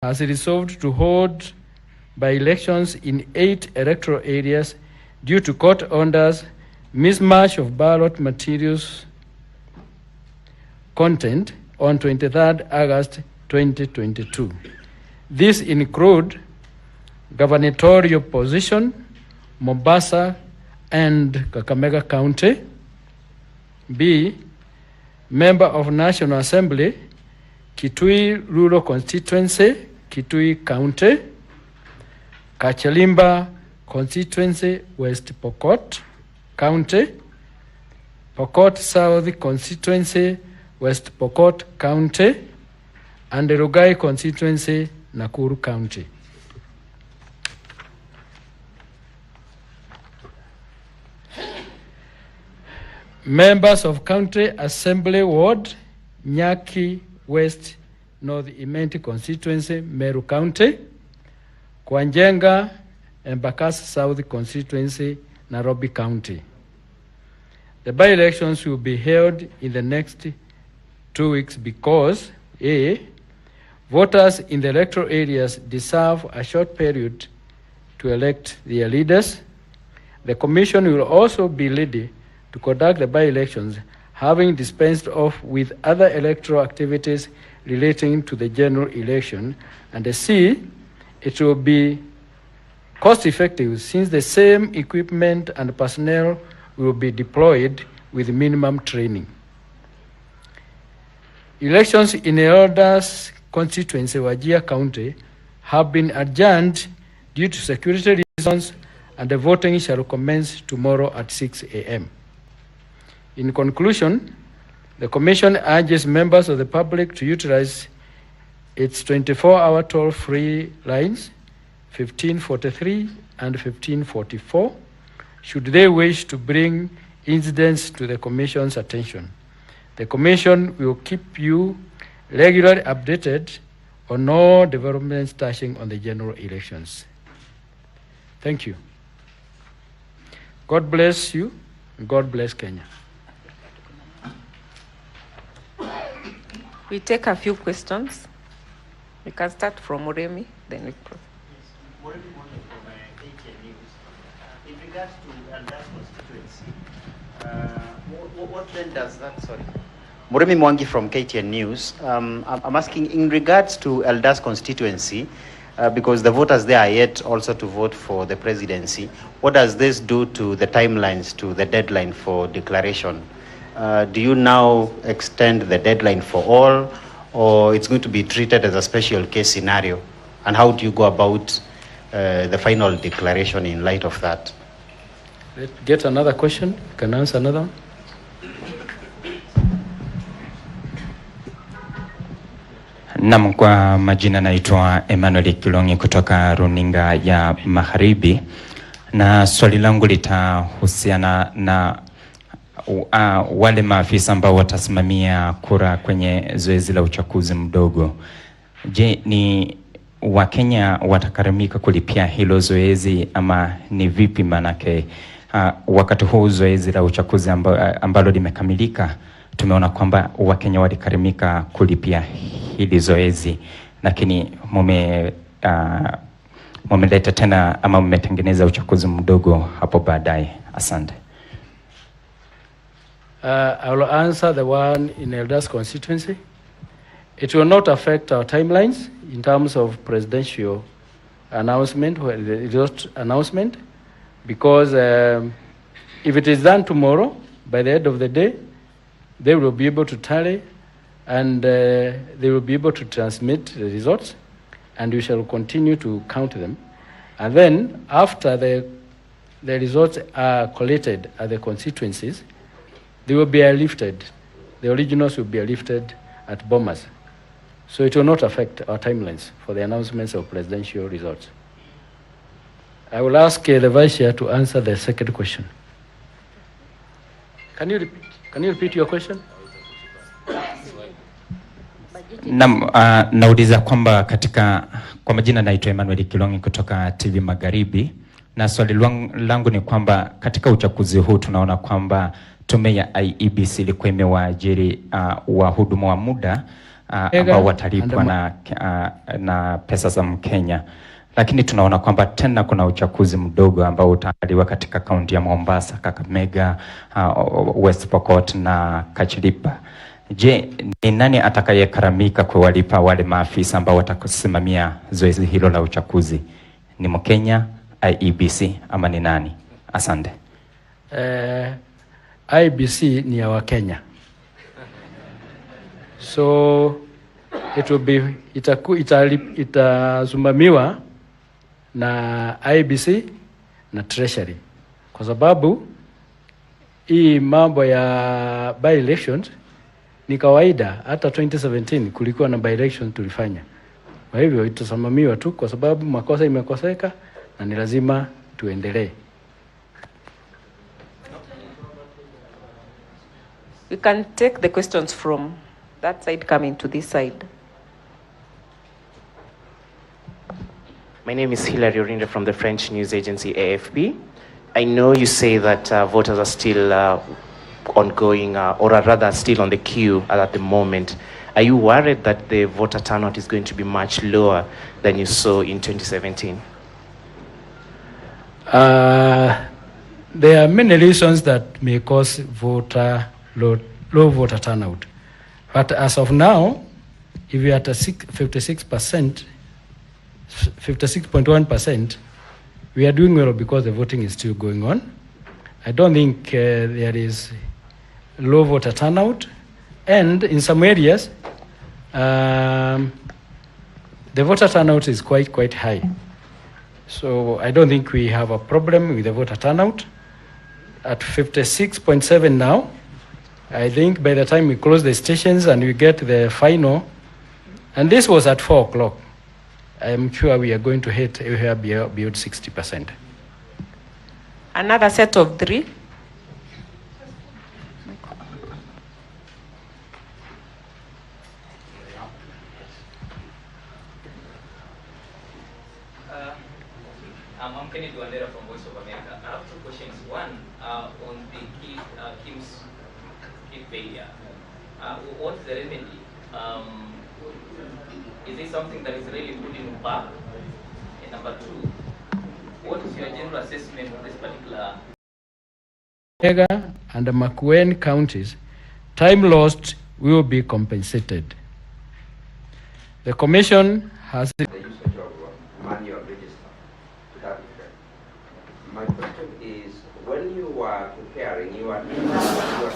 has resolved to hold by-elections in 8 electoral areas due to court orders, mismatch of ballot materials content on 23rd August 2022. These include gubernatorial position, Mombasa and Kakamega County. B, member of National Assembly, Kitui Rural Constituency, Kitui County. Kachalimba Constituency, West Pokot County. Pokot South Constituency, West Pokot County. And the Rugai Constituency, Nakuru County. Members of County Assembly Ward, Nyaki West North Imenti Constituency, Meru County. Kwanjenga and Bakasi South Constituency, Nairobi County. The by-elections will be held in the next 2 weeks because A, voters in the electoral areas deserve a short period to elect their leaders. The Commission will also be ready to conduct the by-elections, having dispensed off with other electoral activities relating to the general election. And C, it will be cost-effective since the same equipment and personnel will be deployed with minimum training. Elections in Elders constituency, Wajir County, have been adjourned due to security reasons, and the voting shall commence tomorrow at 6 a.m. In conclusion, the Commission urges members of the public to utilize its 24-hour toll-free lines, 1543 and 1544, should they wish to bring incidents to the Commission's attention. The Commission will keep you regularly updated on all developments touching on the general elections. Thank you. God bless you, and God bless Kenya. We take a few questions. We can start from Muremi, then we proceed. Muremi from KTN News. In regards to Elders constituency, what then does that, sorry? Muremi Mwangi from KTN News. I'm asking in regards to Elders constituency, because the voters there are yet also to vote for the presidency, what does this do to the timelines, to the deadline for declaration? Do you now extend the deadline for all, or it's going to be treated as a special case scenario? And how do you go about the final declaration in light of that? Let's get another question. Can I answer another one? Naam, kwa majina naitwa Emmanuel Kilongi kutoka runinga ya Magharibi, na swali langu litahusiana na wale maafisa ambao watasimamia kura kwenye zoezi la uchaguzi mdogo. Je, ni Wakenya watakarimika kulipia hilo zoezi ama ni vipi? Manake wakati huu zoezi la uchaguzi ambalo limekamilika, tumeona kwamba Wakenya walikarimika kulipia hili zoezi, lakini mumeleta tena ama mmetengeneza uchaguzi mdogo hapo baadaye. Asante. I will answer the one in Elders constituency. It will not affect our timelines in terms of presidential announcement, because if it is done tomorrow, by the end of the day, they will be able to tally and they will be able to transmit the results, and we shall continue to count them. And then after the results are collated at the constituencies, they will be airlifted. The originals will be airlifted at Bomas. So it will not affect our timelines for the announcements of presidential results. I will ask the Vice Chair to answer the second question. Can you repeat your question? Nauliza kwamba kwa majina naitwa Emmanuel Kilongi kutoka TV Magharibi, na swali langu ni kwamba katika uchaguzi huu tunaona kwamba tume ya Iebc ilikuwa imewaajiri wahudumu wa muda ambao watalipwa na pesa za Mkenya, lakini tunaona kwamba tena kuna uchaguzi mdogo ambao utaandaliwa katika kaunti ya Mombasa, Kakamega, West Pokot na Kachilipa. Je, ni nani atakayekaramika kuwalipa wale maafisa ambao watakusimamia zoezi hilo la uchaguzi? Ni Mkenya, Iebc ama ni nani? Asante. Iebc ni ya Wakenya. So it will be itazumamiwa na Iebc na Treasury, kwa sababu hii mambo ya by elections ni kawaida. Hata 2017 kulikuwa na by election tulifanya. Kwa hivyo itasimamiwa tu kwa sababu makosa imekoseka na ni lazima tuendelee. We can take the questions from that side coming to this side. My name is Hilary Orinde from the French news agency AFP. I know you say that voters are still ongoing, or rather still on the queue at the moment. Are you worried that the voter turnout is going to be much lower than you saw in 2017? There are many reasons that may cause low voter turnout. But as of now, if we are at a 56.1%, we are doing well because the voting is still going on. I don't think there is low voter turnout. And in some areas, the voter turnout is quite high. So I don't think we have a problem with the voter turnout. At 56.7 now, I think by the time we close the stations and we get the final, and this was at 4 o'clock, I'm sure we are going to hit beyond 60%. Another set of 3. I'm Kennedy Wandera from Voice of America. I have 2 questions. One, on the Kim's kit failure. What is the remedy? Is it something that is really putting back? And number 2, what is your general assessment of this particular and the Makueni counties? Time lost will be compensated. The commission has the usage of manual register to that effect. My question is, when you are preparing, you are saying manual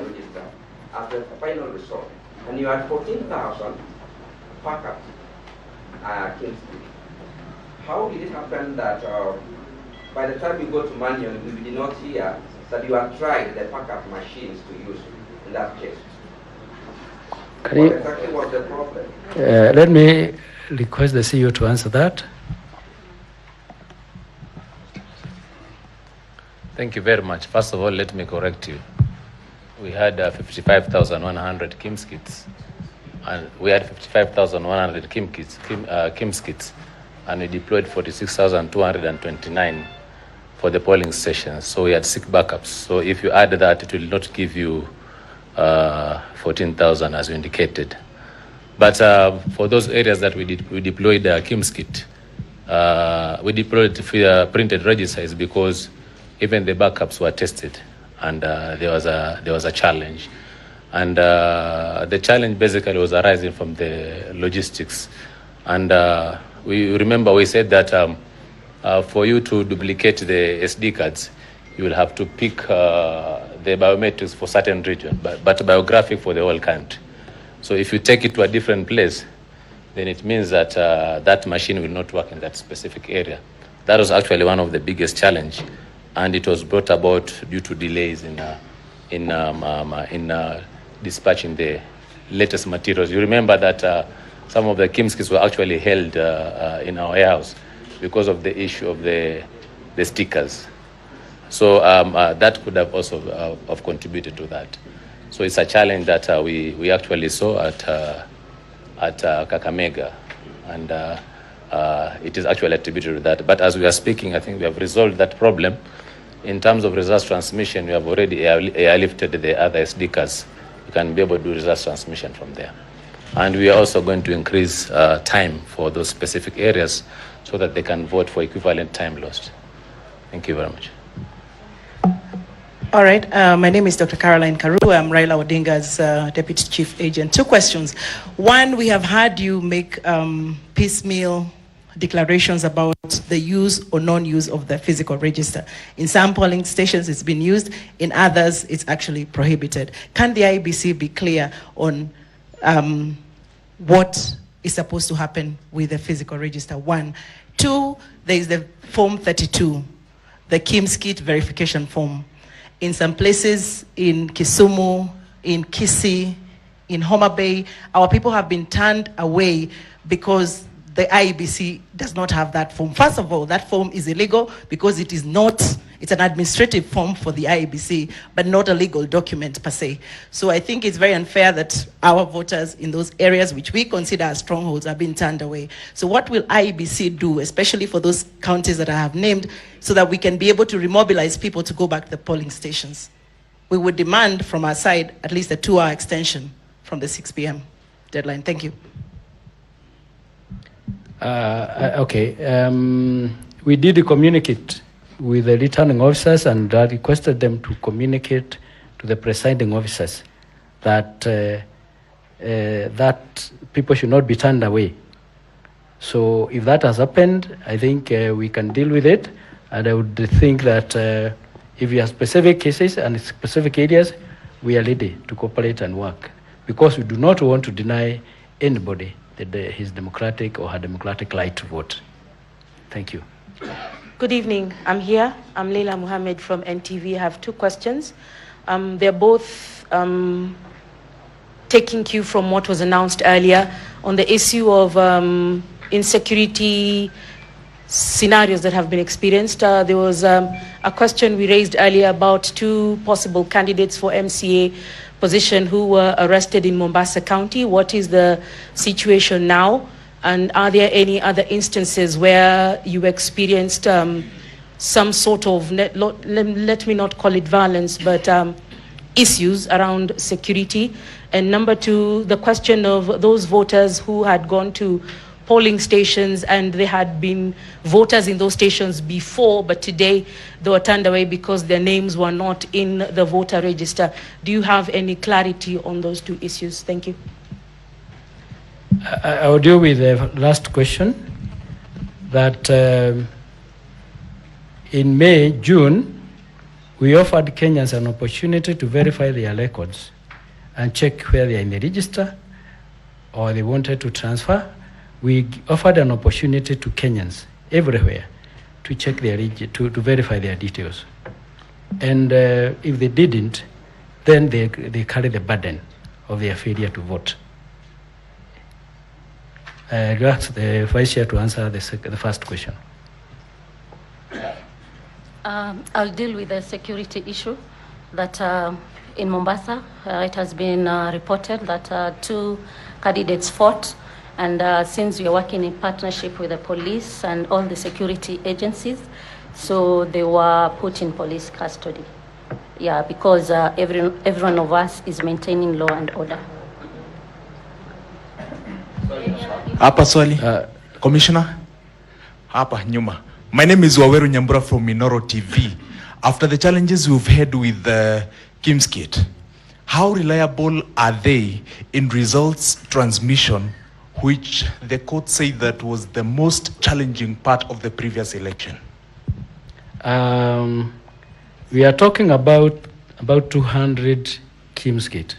register as the final result, and you had 14,000 backup Kingston. How did it happen that by the time you go to manual, we did not hear that you have tried the backup machines to use in that case? What exactly was the problem? Let me request the CEO to answer that. Thank you very much. First of all, let me correct you. We had 55,100 KIMS kits, and we had 55,100 KIMS kits, and we deployed 46,229 for the polling stations. So we had 6 backups. So if you add that, it will not give you 14,000 as you indicated. But for those areas that we deployed KIMS kit, we deployed printed registers because even the backups were tested, and there was a challenge. And the challenge basically was arising from the logistics. And we said that for you to duplicate the SD cards, you will have to pick the biometrics for certain region, but biographic for the whole country. So if you take it to a different place, then it means that that machine will not work in that specific area. That was actually one of the biggest challenge, and it was brought about due to delays in dispatching the latest materials. You remember that some of the KIMS kits were actually held in our warehouse because of the issue of the stickers. So that could have also have contributed to that. So it's a challenge that we actually saw at Kakamega, and it is actually attributed to that. But as we are speaking, I think we have resolved that problem. In terms of results transmission, we have already airlifted the other SD cards. can be able to do results transmission from there. And we are also going to increase time for those specific areas so that they can vote for equivalent time lost. Thank you very much. All right, my name is Dr. Caroline Karu. I'm Raila Odinga's Deputy Chief Agent. 2 questions. One, we have had you make piecemeal declarations about the use or non-use of the physical register. In some polling stations, it's been used. In others, it's actually prohibited. Can the IEBC be clear on what is supposed to happen with the physical register? 1. 2, there is the Form 32, the KIMS kit verification form. In some places in Kisumu, in Kisii, in Homa Bay, our people have been turned away because the IEBC does not have that form. First of all, that form is illegal because it is not, it's an administrative form for the IEBC, but not a legal document per se. So I think it's very unfair that our voters in those areas which we consider as strongholds are being turned away. So what will IEBC do, especially for those counties that I have named, so that we can be able to remobilize people to go back to the polling stations? We would demand from our side at least a 2-hour extension from the 6 p.m. deadline. Thank you. We did communicate with the returning officers and requested them to communicate to the presiding officers that that people should not be turned away. So if that has happened, I think we can deal with it. And I would think that if you have specific cases and specific areas, we are ready to cooperate and work, because we do not want to deny anybody his democratic or her democratic right to vote. Thank you. Good evening. I'm here. I'm Leila Muhammad from NTV. I have 2 questions. They're both taking cue from what was announced earlier on the issue of insecurity scenarios that have been experienced. There was a question we raised earlier about 2 possible candidates for MCA position who were arrested in Mombasa County. What is the situation now? And are there any other instances where you experienced some sort of, let me not call it violence, but issues around security? And number 2, the question of those voters who had gone to polling stations and they had been voters in those stations before, but today they were turned away because their names were not in the voter register. Do you have any clarity on those 2 issues? Thank you. I will deal with the last question. That in May, June, we offered Kenyans an opportunity to verify their records and check where they are in the register or they wanted to transfer. We offered an opportunity to Kenyans everywhere to check their to verify their details. And if they didn't, then they carry the burden of their failure to vote. I'll ask the Vice Chair to answer the first question. I'll deal with the security issue that in Mombasa, it has been reported that 2 candidates fought. And since we are working in partnership with the police and all the security agencies, so they were put in police custody. Yeah, because every one of us is maintaining law and order. Hapa swali, Commissioner. Hapa nyuma. My name is Waweru Nyambura from Minoro TV. After the challenges we've had with the KIMS kit, how reliable are they in results transmission, which the court said that was the most challenging part of the previous election? We are talking about 200 KIMS kit.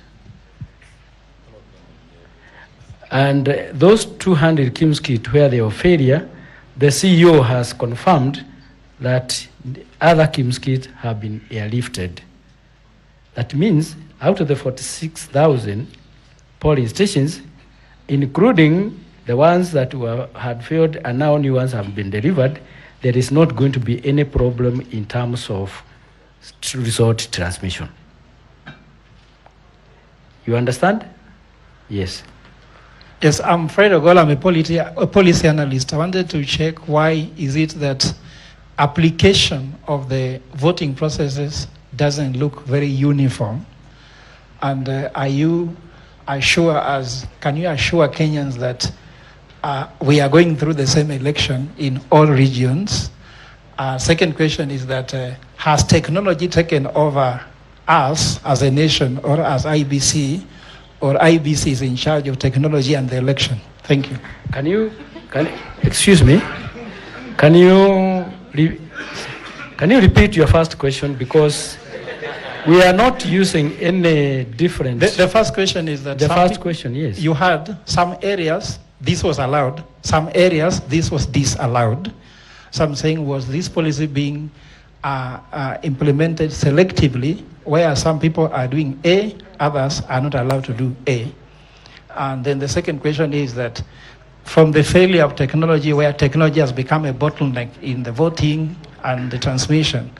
And those 200 KIMS kit where they were failure, the CEO has confirmed that other KIMS kit have been airlifted. That means out of the 46,000 polling stations, including the ones that had failed and now new ones have been delivered, there is not going to be any problem in terms of result transmission. You understand? Yes. Yes, I'm Fred Ogola. I'm a policy analyst. I wanted to check why is it that application of the voting processes doesn't look very uniform And can you assure Kenyans that we are going through the same election in all regions? Second question is that has technology taken over us as a nation or as IBC, or IBC is in charge of technology and the election? Thank you. Excuse me, can you repeat your first question, because we are not using any different. The first question is that yes. You had some areas this was allowed, some areas this was disallowed. Some saying, was this policy being implemented selectively, where some people are doing A, others are not allowed to do A? And then the second question is that from the failure of technology, where technology has become a bottleneck in the voting and the transmission,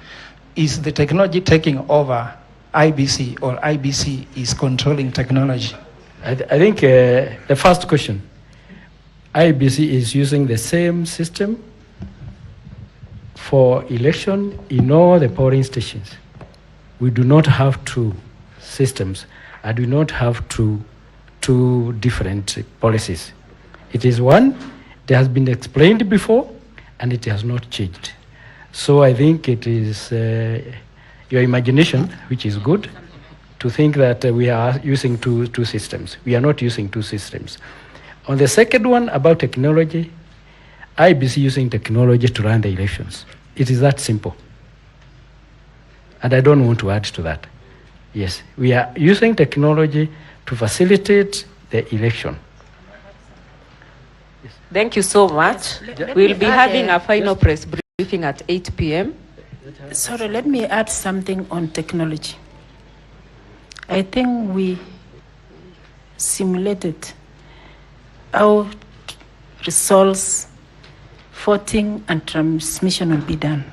is the technology taking over IBC, or IBC is controlling technology? I think the first question, IBC is using the same system for election in all the polling stations. We do not have two systems. I do not have two different policies. It is one that has been explained before, and it has not changed. So I think it is your imagination, which is good, to think that we are using two systems. We are not using two systems. On the second one about technology, IBC using technology to run the elections. It is that simple. And I don't want to add to that. Yes, we are using technology to facilitate the election. Thank you so much. We'll be having a final press briefing at 8 p.m. Sorry, let me add something on technology. I think we simulated how results, voting and transmission will be done.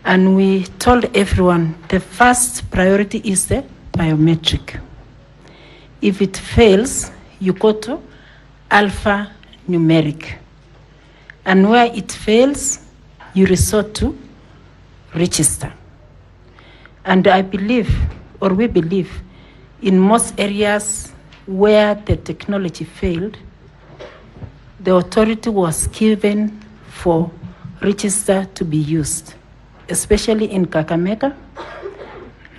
And we told everyone the first priority is the biometric. If it fails, you go to alphanumeric. And where it fails, you resort to register. And I believe, or we believe, in most areas where the technology failed, the authority was given for register to be used, especially in Kakamega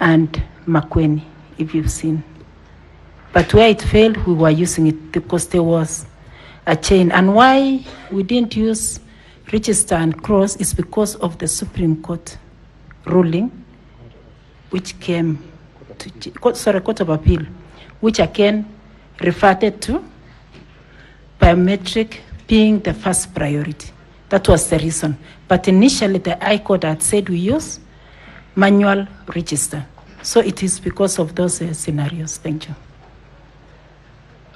and Makueni, if you've seen. But where it failed, we were using it because there was a chain. And why we didn't use register and cross is because of the Supreme Court ruling, which came to, Court of Appeal, which again referred to biometric being the first priority. That was the reason. But initially the High Court had said we use manual register. So it is because of those scenarios. Thank you.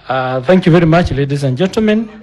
Thank you very much, ladies and gentlemen.